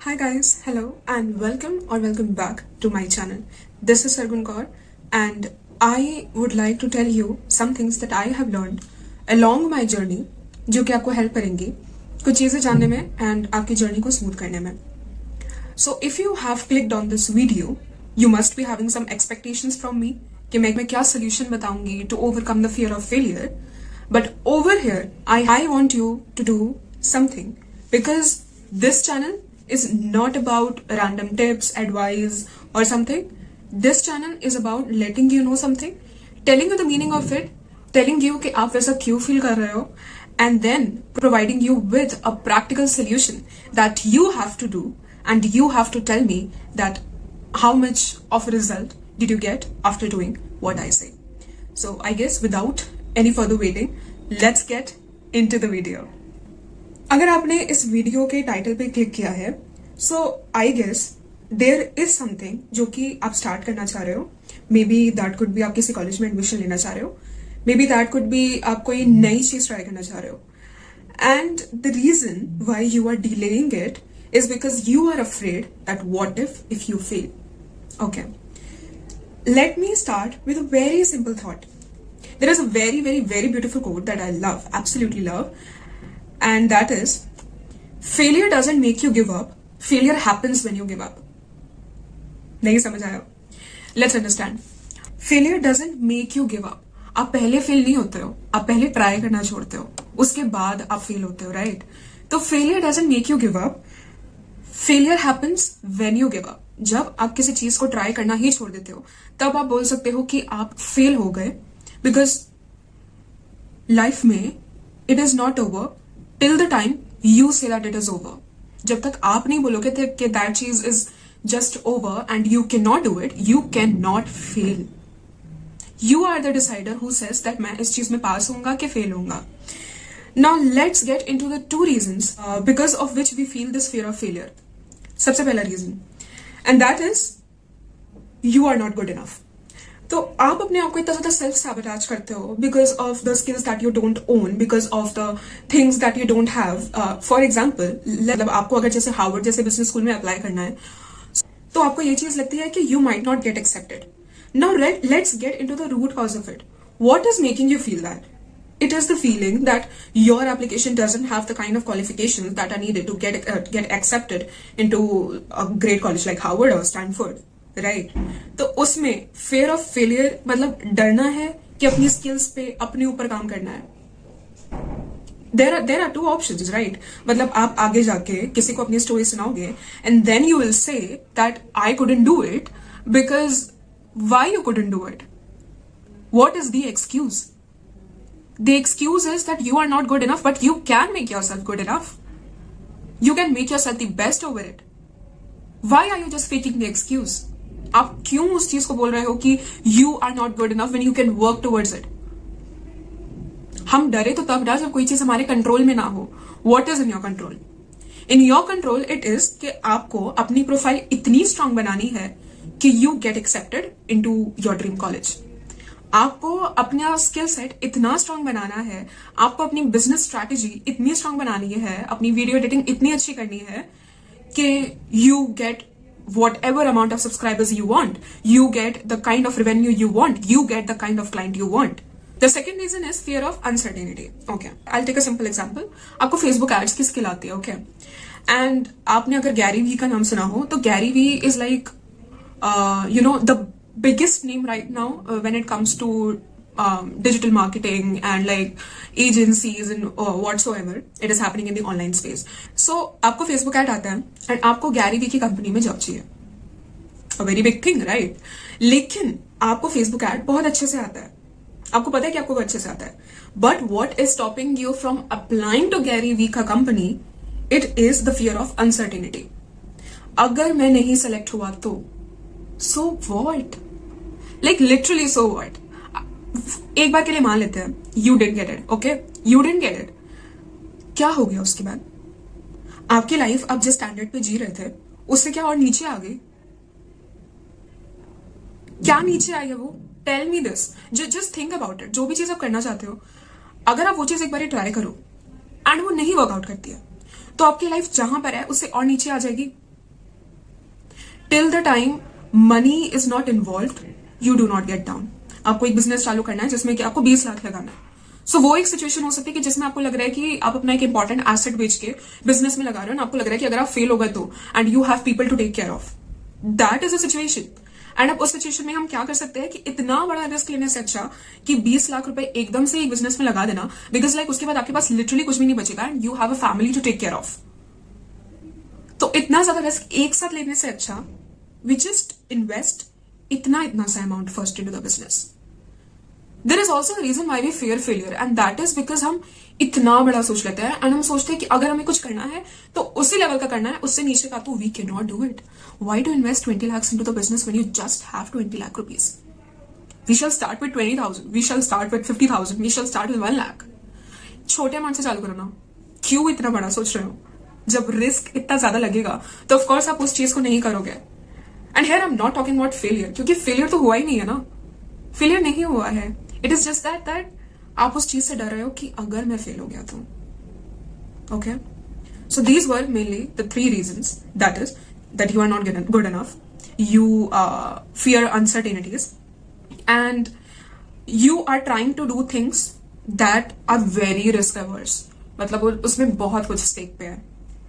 Hi guys, hello and welcome back to my channel. This is Sargun Kaur and I would like to tell you some things that I have learned along my journey जो कि आपको help करेंगी कुछ चीज़ें जानने में and आपकी journey को स्मूथ करने में. So if you have clicked on this video, you must be having some expectations from me कि मैं क्या solution बताऊंगी to overcome the fear of failure. But over here, I want you to do something because this channel is not about random tips, advice or something. This channel is about letting you know something, telling you the meaning of it, telling you कि आप वैसा क्यों feel कर रहे हो, and then providing you with a practical solution that you have to do and you have to tell me that how much of a result did you get after doing what I say. So I guess without any further waiting, let's get into the video. अगर आपने इस video के title पे click किया है so I guess there is something जो कि आप स्टार्ट करना चाह रहे हो. Maybe that could be आप किसी कॉलेज में एडमिशन लेना चाह रहे हो, maybe that could be आप कोई नई चीज ट्राई करना चाह रहे हो. And the reason why you are delaying it is because you are afraid that what if you fail. Okay, let me start with a very simple thought. There is a very beautiful quote that I love, absolutely love, and that is, failure doesn't make you give up, failure happens when you give up. नहीं समझ आया? Let's understand. Failure doesn't make you give up. आप पहले fail नहीं होते हो, आप पहले ट्राई करना छोड़ते हो, उसके बाद आप फेल होते हो, राइट? तो failure doesn't make you give up, failure happens when you give up. जब आप किसी चीज को ट्राई करना ही छोड़ देते हो तब आप बोल सकते हो कि आप फेल हो गए. बिकॉज लाइफ में it is not over till the time you say that it is over. जब तक आप नहीं बोलोगे कि दैट चीज is just over and you can not do it, you can not fail. You are the decider who says that मैं इस चीज में पास होऊंगा कि फेल होऊंगा. Now let's get into the two reasons because of which we feel this fear of failure. सबसे पहला reason and that is you are not good enough. तो आप अपने आप को इतना ज्यादा सेल्फ सैबोटेज करते हो because of the skills that you don't own, because of the things that you don't have. For example, मतलब आपको अगर जैसे हार्वर्ड जैसे बिजनेस स्कूल में अप्लाई करना है तो आपको ये चीज लगती है कि you might not get accepted. Now let's get into the root cause of it. What is making you feel that? It is the feeling that your application doesn't have the kind of qualifications that are needed to get accepted into a great college like Harvard or Stanford, right? तो उसमें fear of failure मतलब डरना है कि अपनी skills पे अपने ऊपर काम करना है. There are two options, right? मतलब आप आगे जाके किसी को अपनी story सुनाओगे and then you will say that I couldn't do it because why you couldn't do it? What is the excuse? The excuse is that you are not good enough, but you can make yourself good enough. You can make yourself the best over it. Why are you just faking the excuse? आप क्यों उस चीज को बोल रहे हो कि you are not good enough when you can work towards it? हम डरे तो तब डर जब कोई चीज हमारे कंट्रोल में ना हो. What is in your control? In your control it is कि आपको अपनी प्रोफाइल इतनी स्ट्रांग बनानी है कि you get accepted into your dream college. आपको अपना स्किल सेट इतना स्ट्रांग बनाना है, आपको अपनी बिजनेस स्ट्रैटेजी इतनी स्ट्रांग बनानी है, अपनी वीडियो एडिटिंग इतनी अच्छी करनी है कि you get whatever amount of subscribers you want, you get the kind of revenue you want, you get the kind of client you want. The second reason is fear of uncertainty. Okay, I'll take a simple example. आपको Facebook ads की skill आती है, okay? And आपने अगर Gary Vee का नाम सुना हो तो Gary Vee is like the biggest name right now when it comes to digital marketing and like agencies and whatsoever it is happening in the online space. So आपको Facebook ad आता है and आपको Gary Vee की company में job चाहिए. A very big thing, right? लेकिन आपको Facebook ad बहुत अच्छे से आता है, आपको पता है कि आपको वो अच्छे से आता है. But what is stopping you from applying to Gary Vee का company? It is the fear of uncertainty. अगर मैं नहीं सेलेक्ट हुआ तो so what? Like literally so what? एक बार के लिए मान लेते हैं you didn't get it, okay? You didn't get it. क्या हो गया उसके बाद? आपकी लाइफ आप जिस स्टैंडर्ड पे जी रहे थे उससे क्या और नीचे आ गई? क्या नीचे आई है वो? Tell me this. Just think about it. जो भी चीज आप करना चाहते हो, अगर आप वो चीज एक बार ट्राई करो एंड वो नहीं वर्कआउट करती है तो आपकी लाइफ जहां पर है उससे और नीचे आ जाएगी. Till the time money is not involve, you do not get down. आपको एक बिजनेस चालू करना है जिसमें कि आपको 20 लाख लगाना है, सो वो एक सिचुएशन हो सकती है कि जिसमें आपको लग रहा है कि आप अपना एक इंपॉर्टेंट एसेट बेच के बिजनेस में लगा रहे हो, आपको लग रहा है कि अगर आप फेल हो गए तो, and you have people to take care of, that is a situation. And अब उस सिचुएशन में हम क्या कर सकते हैं कि इतना बड़ा रिस्क लेने से अच्छा कि 20 लाख रुपए एकदम से एक बिजनेस में लगा देना, बिकॉज लाइक उसके बाद आपके पास लिटरली कुछ भी नहीं बचेगा and you have a family to take care of. तो इतना ज्यादा रिस्क एक साथ लेने से अच्छा वी जस्ट इन्वेस्ट इतना सा amount first into the business. There is also reason why we fear failure, and that is because हम इतना बड़ा सोच लेते हैं एंड हम सोचते हैं कि अगर हमें कुछ करना है तो उसी लेवल का करना है, उससे नीचे का तो we can not do it. Why to invest 20 lakhs into the business when you just have 20 lakh rupees? We shall start with 20,000. We shall start with 50,000. We shall start with 1 lakh. छोटे amount से चालू करो ना, क्यों इतना बड़ा सोच रहे हो? जब रिस्क इतना ज्यादा लगेगा तो ऑफ कोर्स आप उस चीज को नहीं करोगे। And here I am not talking about failure, क्योंकि फेलियर तो हुआ ही नहीं है ना, फेलियर नहीं हुआ है। इट इज जस्ट दैट आप उस चीज से डर रहे हो कि अगर मैं फेल हो गया तो। Okay, so these were mainly the 3 reasons, that is that you are not good enough, you fear uncertainties, and you are trying to do things that are very risk averse, मतलब उसमें बहुत कुछ stake पे है।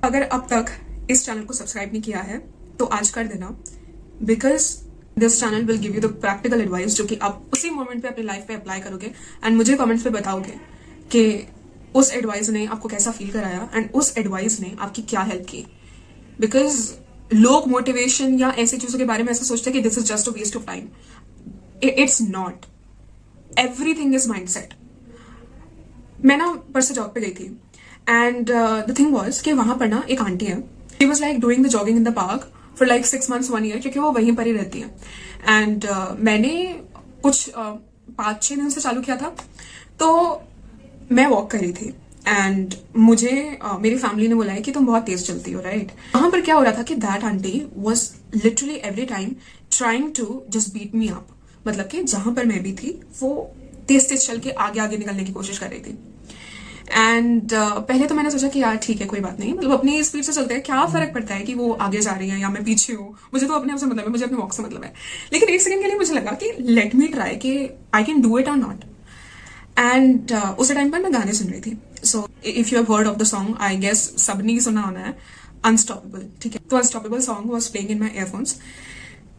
अगर अब तक इस चैनल को सब्सक्राइब नहीं किया है तो आज कर देना, because this channel will give you the practical advice जो कि आप उसी मोमेंट पे अपनी लाइफ पे अप्लाई करोगे एंड मुझे कमेंट्स पे बताओगे कि उस एडवाइस ने आपको कैसा फील कराया एंड उस एडवाइस ने आपकी क्या हेल्प की। बिकॉज लोग मोटिवेशन या ऐसी चीजों के बारे में ऐसा सोचते हैं कि this is just a waste of time. It's not, everything is mindset. मैं ना परसों जॉब पे गई थी एंड द थिंग वाज कि वहां पर ना एक आंटी है, she was like doing the jogging in the park for like 6 months 1 year, क्योंकि वो वहीं पर ही रहती है। एंड मैंने कुछ 5-6 दिन से चालू किया था, तो मैं वॉक कर रही थी एंड मुझे मेरी फैमिली ने बोला है कि तुम बहुत तेज चलती हो, राइट। वहां पर क्या हो रहा था कि that aunty was literally every time trying to just beat me up, मतलब कि जहां पर मैं भी थी वो तेज तेज चल के आगे आगे निकलने की कोशिश कर रही थी। एंड पहले तो मैंने सोचा कि यार ठीक है कोई बात नहीं, मतलब अपनी स्पीड से चलते हैं, क्या फर्क पड़ता है कि वो आगे जा रही है या मैं पीछे हूँ, मुझे तो अपने आप से मतलब है, मुझे अपने वॉक से मतलब है। लेकिन एक सेकंड के लिए मुझे लगा कि लेट मी ट्राई कि आई कैन डू इट और नॉट। एंड उस टाइम पर मैं गाने सुन रही थी। So if you have heard of the song, I guess सबने ही सुना होना है, अनस्टॉपेबल, ठीक है। तो unstoppable song was playing in my earphones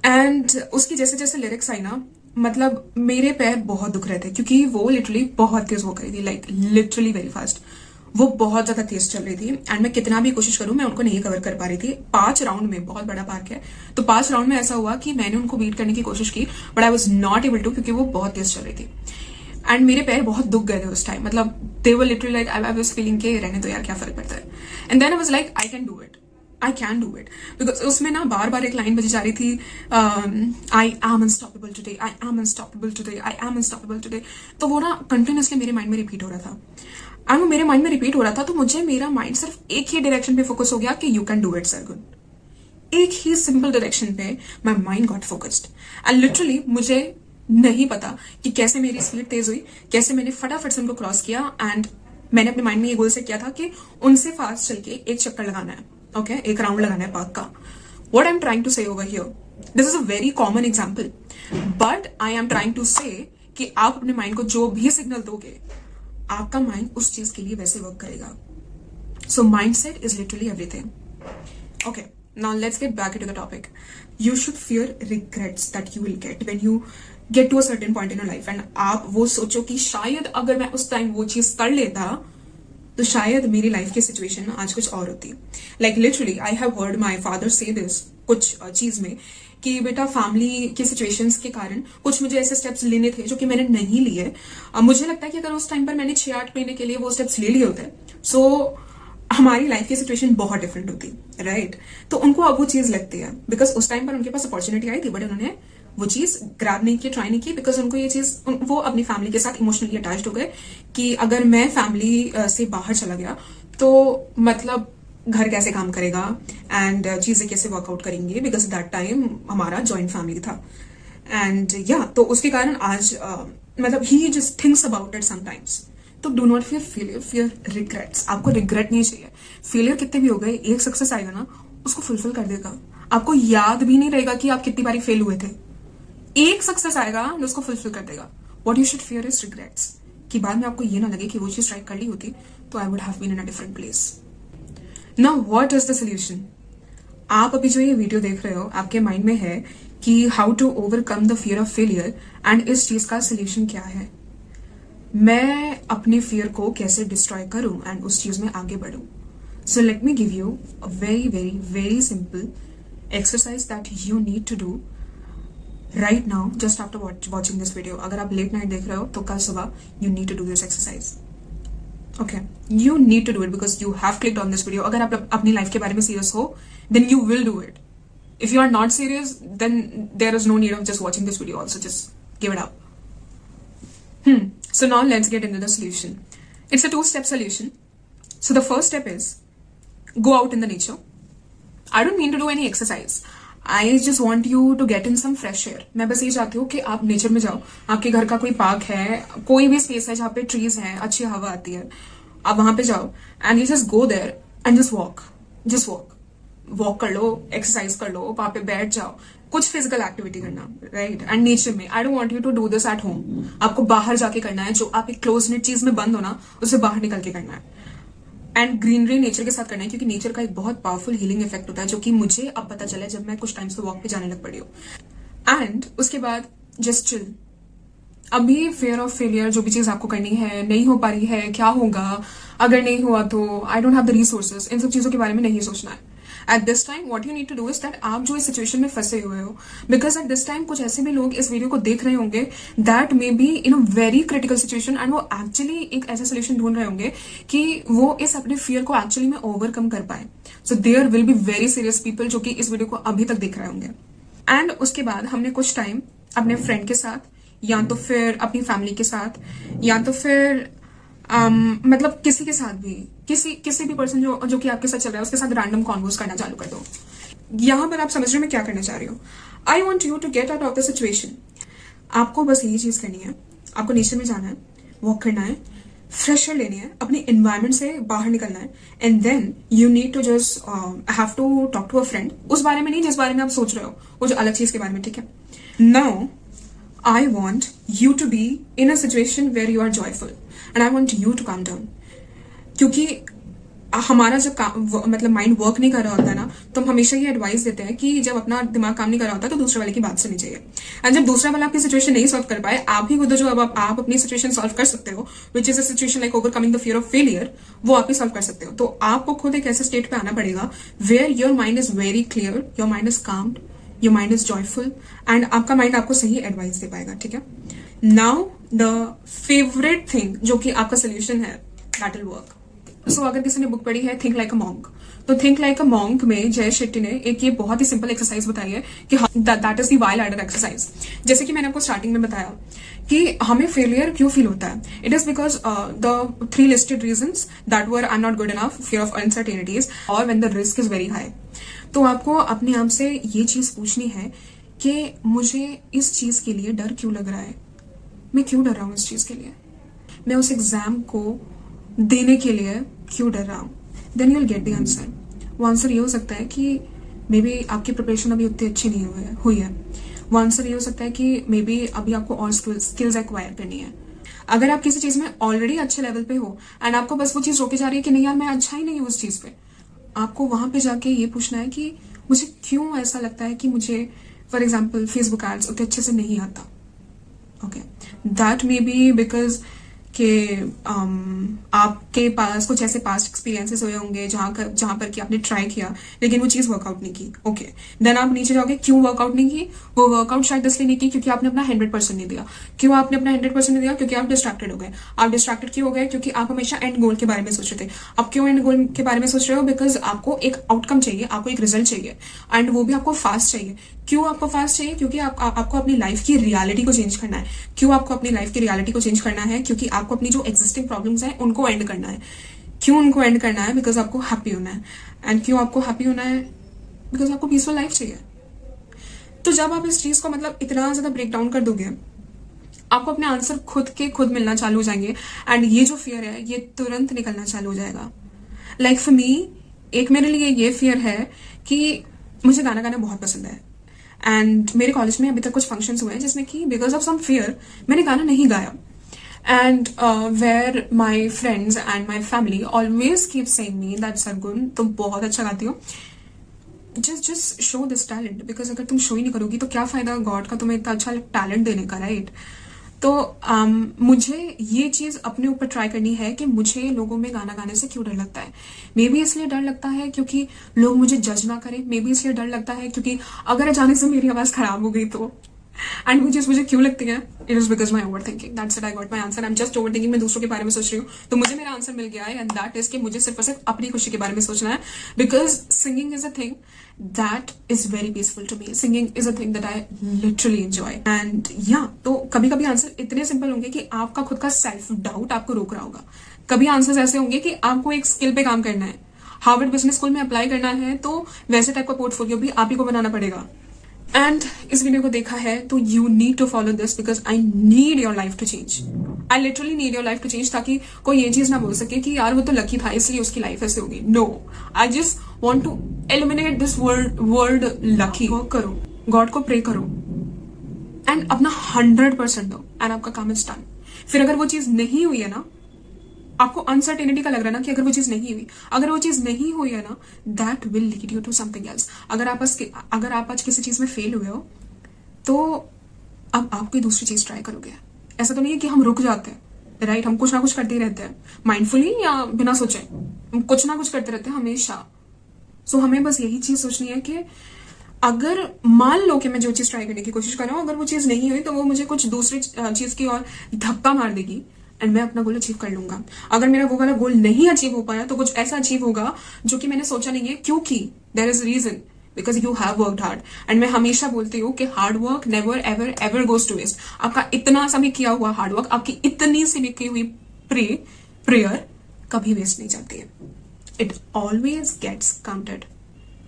and उसकी जैसे जैसे लिरिक्स आई ना, मतलब मेरे पैर बहुत दुख रहे थे, क्योंकि वो लिटरली बहुत तेज वॉक रही थी, लाइक लिटरली वेरी फास्ट। वो बहुत ज्यादा तेज चल रही थी एंड मैं कितना भी कोशिश करूं मैं उनको नहीं कवर कर पा रही थी। 5 राउंड में, बहुत बड़ा पार्क है, तो 5 राउंड में ऐसा हुआ कि मैंने उनको बीट करने की कोशिश की but I was not able to, क्योंकि वो बहुत तेज चल रही थी। एंड मेरे पैर बहुत दुख गए थे उस टाइम, मतलब they were literally like I was feeling के रहने दो यार, क्या फर्क पड़ता है। And then I was like I can do it, I can do it, because उसमें ना बार बार एक लाइन बजी जा रही थी, I am unstoppable today, I am unstoppable today, I am unstoppable today. तो वो ना कंटिन्यूसली मेरे माइंड में रिपीट हो रहा था एंड वो मेरे माइंड में रिपीट हो रहा था, तो मुझे मेरा माइंड सिर्फ एक ही डायरेक्शन पे फोकस हो गया कि you can do it Sargun. एक ही सिंपल डायरेक्शन पे my mind got focused and literally मुझे नहीं पता कि कैसे मेरी स्पीड तेज हुई, कैसे मैंने फटाफट से उनको क्रॉस किया एंड मैंने अपने माइंड में ये गोल सेट किया था कि उनसे फास्ट चल के एक चक्कर लगाना है, ओके, एक राउंड लगाना है पार्क का। What I am trying to say over here, this is a very common example, but I am trying to say कि आप अपने माइंड को जो भी सिग्नल दोगे, आपका माइंड उस चीज के लिए वैसे वर्क करेगा। So mindset is literally everything. Okay, now let's get back into the topic. You should fear regrets that you will get when you get to a certain point in your life, and आप वो सोचो कि शायद अगर मैं उस time वो चीज कर लेता तो शायद मेरी लाइफ की सिचुएशन आज कुछ और होती। Like literally I have heard my father से दिस कुछ चीज में कि बेटा फैमिली के सिचुएशंस के कारण कुछ मुझे ऐसे स्टेप्स लेने थे जो कि मैंने नहीं लिए। मुझे लगता है कि अगर उस टाइम पर मैंने 6-8 महीने के लिए वो स्टेप्स ले लिए होते सो हमारी लाइफ की सिचुएशन बहुत डिफरेंट होती, राइट। तो उनको अब वो चीज लगती है बिकॉज उस टाइम पर उनके पास अपॉर्चुनिटी आई थी बट उन्होंने वो चीज ग्रैब नहीं की, ट्राई नहीं की, बिकॉज उनको ये चीज, वो अपनी फैमिली के साथ इमोशनली अटैच्ड हो गए कि अगर मैं फैमिली से बाहर चला गया तो मतलब घर कैसे काम करेगा एंड चीजें कैसे वर्कआउट करेंगे, बिकॉज दैट टाइम हमारा जॉइंट फैमिली था। एंड या तो उसके कारण आज मतलब ही just thinks about it sometimes. तो do not fear failure, fear regrets. आपको रिग्रेट नहीं चाहिए। फेलियर कितने भी हो गए, एक सक्सेस आएगा ना, उसको फुलफिल कर देगा। आपको याद भी नहीं रहेगा कि आप कितनी बारी फेल हुए थे। एक सक्सेस आएगा जो उसको फुलफिल कर देगा। What you should fear is regrets, कि बाद में आपको ये ना लगे कि वो चीज ट्राई कर ली होती तो I would have been in a different place. Now what is the solution? आप अभी जो ये वीडियो देख रहे हो, आपके माइंड में है कि how to overcome the fear of failure, and इस चीज का सोल्यूशन क्या है, मैं अपने फियर को कैसे डिस्ट्रॉय करूं एंड उस चीज में आगे बढ़ूं। So let me give you a very very very simple exercise that you need to do right now just after watching this video. अगर आप लेट नाइट देख रहे हो तो कल सुबह you need to do this exercise. Okay, you need to do it because you have clicked on this video. अगर आप अपनी लाइफ के बारे में सीरियस हो then you will do it. If you are not serious then there is no need of just watching this video also, just give it up. So now let's get into the solution. It's a two-step solution. So the first step is go out in the nature. I don't mean to do any exercise. I just want you to get in some fresh air. मैं बस ये चाहती हूँ कि आप nature में जाओ। आपके घर का कोई पार्क है, कोई भी स्पेस है जहाँ पे ट्रीज हैं, अच्छी हवा आती है, आप वहां पे जाओ and you just go there and just walk कर लो, एक्सरसाइज कर लो, वहां पे बैठ जाओ, कुछ फिजिकल एक्टिविटी करना, राइट? एंड नेचर में I don't want you to do this at home. आपको बाहर जाके करना है। जो आप एक क्लोज नेट चीज में बंद हो ना, उससे बाहर निकल के करना है एंड ग्रीनरी नेचर के साथ करना है, क्योंकि नेचर का एक बहुत पावरफुल हीलिंग इफेक्ट होता है, जो कि मुझे अब पता चला जब मैं कुछ टाइम से वॉक पे जाने लग पड़ी हूँ। एंड उसके बाद जस्ट चिल। अभी फियर ऑफ फेलियर, जो भी चीज आपको करनी है, नहीं हो पा रही है, क्या होगा अगर नहीं हुआ तो, I don't have the resources, इन सब चीजों के बारे में नहीं सोचना है। At this time what you need to do is that आप जो इस सिचुएशन में फंसे हुए हो, बिकॉज एट दिस टाइम कुछ ऐसे भी लोग इस वीडियो को देख रहे होंगे that may be in a very critical situation, and वो एक्चुअली एक ऐसा सोल्यूशन ढूंढ रहे होंगे कि वो इस अपने फियर को एक्चुअली में ओवरकम कर पाए। So there will be very serious people जो कि इस वीडियो को अभी तक देख रहे होंगे। एंड उसके बाद हमने कुछ टाइम अपने फ्रेंड के साथ, या तो फिर अपनी फैमिली के साथ, या तो फिर मतलब किसी के साथ भी, किसी भी पर्सन जो कि आपके साथ चल रहा है उसके साथ रैंडम कॉन्वर्स करना चालू कर दो। यहां पर आप समझ रहे हो मैं क्या करना चाह रही हूँ? I want you to get out of the situation. आपको बस यही चीज करनी है, आपको नेचर में जाना है, वॉक करना है, फ्रेश एयर लेनी है, अपने एनवायरमेंट से बाहर निकलना है, and then you need to just have to talk to a friend. उस बारे में नहीं जिस बारे में आप सोच रहे हो, वो जो अलग चीज के बारे में, ठीक है? Now I want you to be in a situation where you are joyful and I want you to calm down. क्योंकि हमारा जब मतलब माइंड वर्क नहीं कर रहा होता ना, तो हम हमेशा ये एडवाइस देते हैं कि जब अपना दिमाग काम नहीं कर रहा होता तो दूसरे वाले की बात सुननी चाहिए। एंड जब दूसरा वाला आपकी सिचुएशन नहीं सॉल्व कर पाए, आप ही खुद जो अब आप अपनी सिचुएशन सॉल्व कर सकते हो, which is a situation like overcoming the fear of failure, वो आप ही सॉल्व कर सकते हो। तो आपको खुद एक ऐसे स्टेट पे आना पड़ेगा where your mind is very clear, your mind is calmed, your mind is joyful, and आपका माइंड आपको सही एडवाइस दे पाएगा, ठीक है? नाउ द फेवरेट थिंग जो कि आपका सोल्यूशन है, दैट विल वर्क। सो अगर किसी ने बुक पढ़ी है थिंक लाइक अ मॉन्क, तो थिंक लाइक अ मॉन्क में जय शेट्टी ने एक ये बहुत ही सिंपल एक्सरसाइज बताई है कि that is the why ladder exercise. जैसे कि मैंने आपको स्टार्टिंग में बताया कि हमें फेलियर क्यों फील होता है, it is because the 3 listed reasons that were I am not good enough, fear of uncertainties, और when the risk is very high. तो आपको अपने आप से ये चीज पूछनी है कि मुझे इस चीज के लिए डर क्यों लग रहा है, मैं क्यों डर रहा हूं इस चीज के लिए, मैं उस एग्जाम को देने के लिए क्यों डर रहा हूं। Then you will get the answer. वो आंसर ये हो सकता है कि मे बी आपकी प्रिपरेशन अभी उतनी अच्छी नहीं हुई है। वो आंसर ये हो सकता है कि मे बी अभी आपको और स्किल्स एक्वायर करनी है। अगर आप किसी चीज में ऑलरेडी अच्छे लेवल पे हो एंड आपको बस वो चीज रोके जा रही है कि नहीं यार मैं अच्छा ही नहीं हूं उस चीज पे, आपको वहां पे जाके ये पूछना है कि मुझे क्यों ऐसा लगता है कि मुझे फॉर एग्जाम्पल फेसबुक एड्स उतने अच्छे से नहीं आता। Okay, that may be because कि आपके पास कुछ ऐसे पास्ट एक्सपीरियंसेस हुए होंगे जहां पर कि आपने ट्राई किया लेकिन वो चीज वर्कआउट नहीं की। ओके, देन आप नीचे जाओगे, क्यों वर्कआउट नहीं की? वो वर्कआउट शायद इसलिए नहीं की क्योंकि आपने अपना 100% नहीं दिया। क्यों आपने अपना 100% नहीं दिया? क्योंकि आप डिस्ट्रैक्टेड हो गए। आप डिस्ट्रैक्टेड क्यों हो गए? क्योंकि आप हमेशा एंड गोल के बारे में सोच रहे थे। आप क्यों एंड गोल के बारे में सोच रहे हो? बिकॉज आपको एक आउटकम चाहिए, आपको एक रिजल्ट चाहिए, एंड वो भी आपको फास्ट चाहिए। क्यों आपको फास्ट चाहिए? क्योंकि आपको अपनी लाइफ की रियलिटी को चेंज करना है। क्यों आपको अपनी लाइफ की रियलिटी को चेंज करना है? क्योंकि आपको अपनी जो एग्जिस्टिंग प्रॉब्लम्स हैं उनको एंड करना है। क्यों उनको एंड करना है? बिकॉज आपको हैप्पी होना है। एंड क्यों आपको हैप्पी होना है? बिकॉज आपको पीसफुल लाइफ चाहिए। तो जब आप इस चीज को मतलब इतना ज्यादा ब्रेक डाउन कर दोगे, आपको अपने आंसर खुद मिलना चालू हो जाएंगे, एंड ये जो फियर है ये तुरंत निकलना चालू हो जाएगा। लाइक फॉर मी, एक मेरे लिए ये फियर है कि मुझे गाना गाना बहुत पसंद है एंड मेरे कॉलेज में अभी तक कुछ फंक्शंस हुए हैं जिसमें कि बिकॉज ऑफ सम फियर मैंने गाना नहीं गाया and where my friends and my family always keep saying me that Sargun तुम बहुत अच्छा गाती हो, just show this talent, because अगर तुम शो ही नहीं करोगी तो क्या फायदा गॉड का तुम्हें इतना अच्छा टैलेंट देने का, राइट? तो मुझे ये चीज अपने ऊपर ट्राई करनी है कि मुझे लोगों में गाना गाने से क्यों डर लगता है। मे बी इसलिए डर लगता है क्योंकि लोग मुझे जज ना करें, मे बी इसलिए डर लगता है क्योंकि अगर अचानक से मेरी आवाज खराब हो गई तो, एंड मुझे क्यों लगती है, it is because my over thinking, that's it, I got my answer. I am just over thinking, मैं दूसरों के बारे में सोच रही हूँ, तो मुझे मेरा आंसर मिल गया है एंड दैट इज कि मुझे सिर्फ और सिर्फ अपनी खुशी के बारे में सोचना है, because singing is a thing that is very peaceful to me, singing is a thing that I literally enjoy and या। तो कभी कभी आंसर इतने सिंपल होंगे कि आपका खुद का सेल्फ डाउट आपको रोक रहा होगा, कभी आंसर्स ऐसे होंगे कि आपको एक स्किल पे काम करना है, हार्वर्ड बिजनेस स्कूल में अप्लाई करना है तो वैसे टाइप का पोर्टफोलियो भी आप ही को बनाना पड़ेगा। एंड इस वीडियो को देखा है तो you need to follow this because I need your life to change, I literally need your life to change, ताकि कोई ये चीज ना बोल सके कि यार वो तो लकी था इसलिए उसकी लाइफ ऐसे होगी। No, I just want to eliminate this word lucky. Work करो, गॉड को प्रे करो एंड अपना 100% दो एंड आपका काम इज डन। फिर अगर वो चीज नहीं हुई है ना, आपको अनसर्टेनिटी का लग रहा है ना कि अगर वो चीज नहीं हुई, अगर वो चीज नहीं हुई है ना, that will lead you to something else. अगर आप आज किसी चीज में फेल हुए हो तो अब आप कोई दूसरी चीज ट्राई करोगे। ऐसा तो नहीं है कि हम रुक जाते हैं, राइट? हम कुछ ना कुछ करते ही रहते हैं, माइंडफुली या बिना सोचे, हम कुछ ना कुछ करते रहते हैं हमेशा। सो हमें बस यही चीज सोचनी है कि अगर मान लो कि मैं जो चीज ट्राई करने की कोशिश कर रहा हूँ, अगर वो चीज नहीं हुई तो वो मुझे कुछ दूसरी चीज की और धक्का मार देगी एंड मैं अपना गोल अचीव कर लूंगा। अगर मेरा वो वाला गोल नहीं अचीव हो पाया तो कुछ ऐसा अचीव होगा जो कि मैंने सोचा नहीं है, क्योंकि there is reason, because you have worked hard. And मैं हमेशा बोलती हूँ कि hard work never ever ever goes to waste. आपका इतना सा भी किया हुआ हार्ड वर्क, आपकी इतनी सी भी की हुई प्रेयर कभी वेस्ट नहीं जाती है। It always gets counted,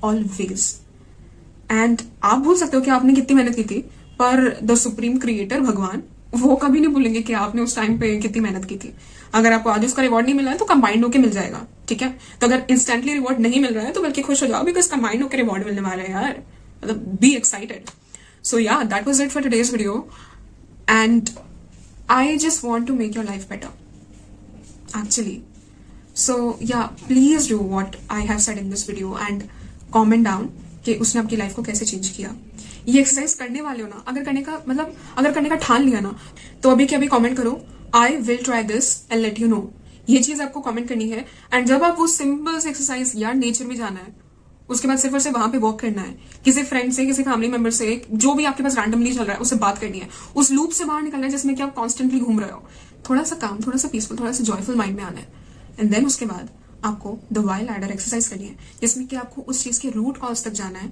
always. And आप भूल सकते हो कि आपने कितनी मेहनत की थी, पर द सुप्रीम क्रिएटर भगवान वो कभी नहीं भूलेंगे कि आपने उस टाइम पे कितनी मेहनत की थी। अगर आपको आज उसका रिवॉर्ड नहीं मिला है तो कंबाइंड होकर मिल जाएगा, ठीक है? तो अगर इंस्टेंटली रिवॉर्ड नहीं मिल रहा है तो बल्कि खुश हो जाओ, बिकॉज कंबाइंड होकर रिवॉर्ड मिलने वाला है यार, मतलब B excited. So yeah, that was it for today's video and I just want to make your life better actually. So yeah, please do what I have said in this video and comment down कि उसने आपकी life को कैसे change किया। ये exercise करने वाले हो ना, अगर करने का ठान लिया ना, तो अभी के अभी कमेंट करो, I will try this and let you know. ये चीज आपको कमेंट करनी है एंड जब आप वो सिंपल से एक्सरसाइज, यार नेचर में जाना है, उसके बाद सिर्फ और सिर्फ वहां पे वॉक करना है, किसी फ्रेंड से, किसी फैमिली मेंबर से, जो भी आपके पास रैंडमली चल रहा है उससे बात करनी है, उस लूप से बाहर निकलना है जिसमें कि आप कॉन्स्टेंटली घूम रहे हो। थोड़ा सा काम, थोड़ा सा पीसफुल, थोड़ा सा जॉयफुल माइंड में आना है एंड देन उसके बाद आपको द वाई लैडर एक्सरसाइज करनी है, जिसमें कि आपको उस चीज के रूट कॉज तक जाना है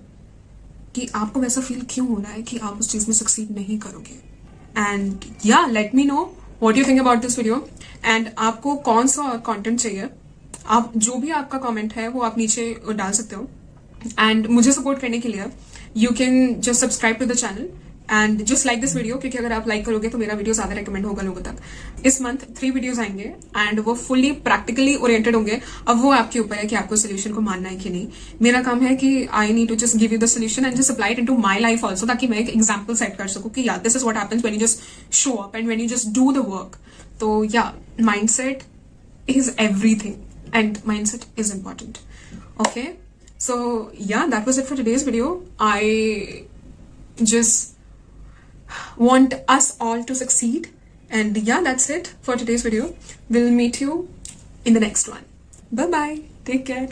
कि आपको वैसा फील क्यों हो रहा है कि आप उस चीज में सक्सीड नहीं करोगे। एंड या, let me know what you think about this video and आपको कौन सा कंटेंट चाहिए। आप जो भी आपका कमेंट है वो आप नीचे डाल सकते हो एंड मुझे सपोर्ट करने के लिए you can just subscribe to the channel and just like this video, क्योंकि अगर आप लाइक करोगे तो मेरा वीडियो ज्यादा रेकमेंड होगा लोगों तक। इस मंथ 3 वीडियोस आएंगे एंड वो फुली प्रैक्टिकली ओरिएंटेड होंगे। अब वो आपके ऊपर है कि आपको सोल्यूशन को मानना है कि नहीं। मेरा काम है कि I need to just give you the solution and just apply it into my life also, ताकि मैं एक एग्जांपल सेट कर सकूं कि यार this is what happens when you just show up and when you just do the work. तो yeah, mindset is everything and mindset is important. Okay, so yeah, that was it for today's video. I just want us all to succeed, and yeah, that's it for today's video. We'll meet you in the next one. Bye bye, take care.